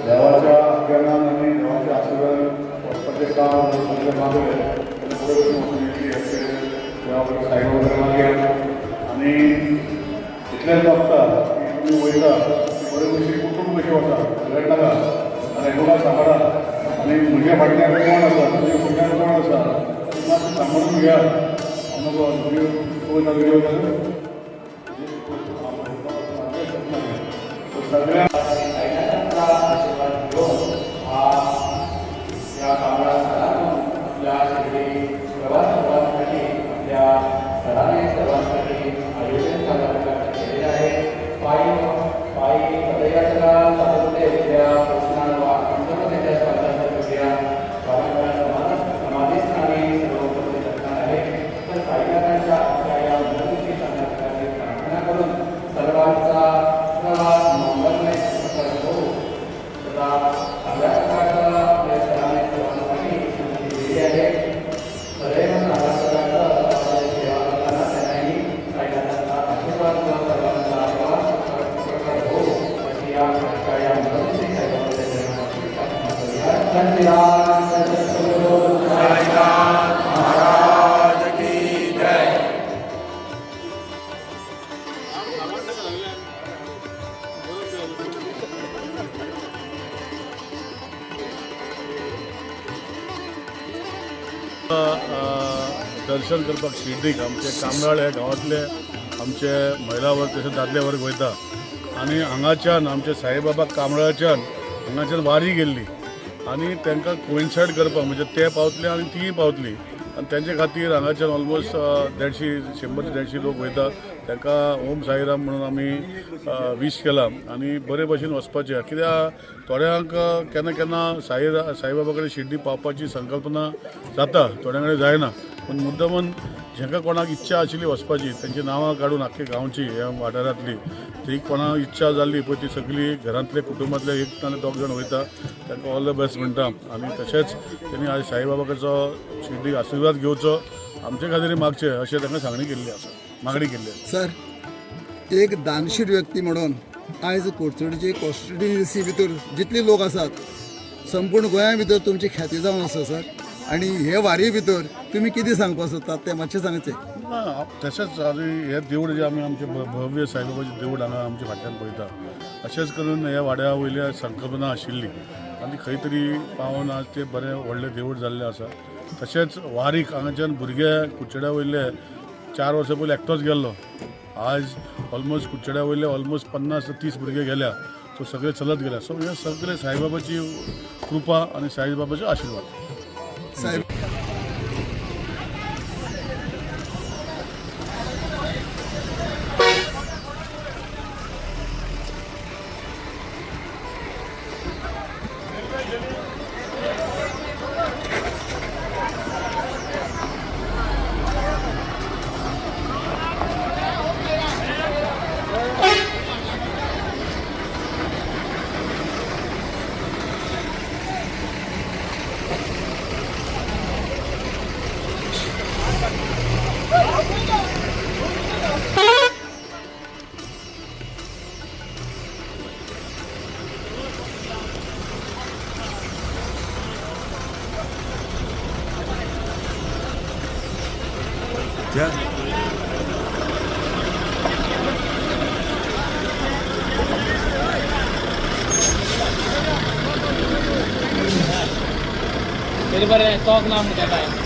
देवाच्या अज्ञानान आणि देवाच्या आशीर्वाद प्रत्येक काम सगळे मागले देवाकडे साईड वगैरे मागे आणि इतलेच बघता की तुम्ही वयता बरे गोष्टी कुटुंब कशी वता वेळ नाका आणि एवढा सांबाळा आणि म्हज्या फाटल्यान कोण आसा तुमच्या फुडल्यान कोण आसा मातशें सांबाळून घ्या व्हिडिओ सगळ्या दर्शन करपाक शिर्डीक आमचे कामराळे गांवांतले आमचे महिला वर्ग तशेंच दादले वर्ग वयता आनी हांगाच्यान आमचे साईबाबा कामराळच्यान हांगाच्यान वारी गेल्ली आनी तांकां कोइन्सायड करपाक म्हणजे ते पावतले आनी तीय पावतली आनी तेंचे खातीर हांगाच्यान ऑलमोस्ट 100 लोक वयता तांकां ओम साईराम म्हणून आमी वीश केला आनी बरे भशेन वचपाचें कित्याक थोड्यांक केन्ना केन्ना साईबाबा कडेन शिर्डी पावपाची संकल्पना जाता थोड्यां कडेन जायना पूण मुद्दमून जांकां कोणाक इच्छा आशिल्ली वचपाची तेंची नांवां काडून आख्खे गांवची ह्या वाठारांतली ती कोणाक इच्छा जाल्ली पळय ती सगळी घरांतले कुटुंबांतले एक नाल्यार दोग जाण वयता तांकां ऑल द बेस्ट म्हणटा आनी तशेंच तेणी आज साईबाबा कडचो शिर्डीक आशिर्वाद घेवचो आमचे खातीर मागचे अशें तांकां सांगणी केल्ली आसा मागणी केल्ली आसा. सर एक दानशीर व्यक्ती म्हणून आयज कोडचडीची कॉन्स्टिट्युएन्सी भितर जितले लोक आसात संपूर्ण गोंया भितर तुमची ख्याती जावन आसा सर आनी हे वारी भितर तुमी कितें सांगपाक सोदतात तें मातशें सांगचें. ना तशेंच हे देवूळ जे आमी आमचे भव्य साईबाबाचें देवूळ हांगा आमच्या फाटल्यान पळयता अशेंच करून ह्या वाड्या वयल्या संकल्पना आशिल्ली आनी खंय तरी पावून आज तें बरें व्हडलें देवूळ जाल्लें आसा. तशेंच वारीक हांगाच्यान भुरगे कुडचड्या वयले 4 वर्सां पयलीं एकटोच गेल्लो आज ऑलमोस्ट कुडचड्या वयले ऑलमोस्ट 50 ते 30 भुरगे गेल्या सो सगळे चलत गेल्या सो हे सगळे साईबाबाची कृपा आनी साईबाबाचे आशिर्वाद. साहेब Yeah. मेरे बारे में टॉक नाम क्या है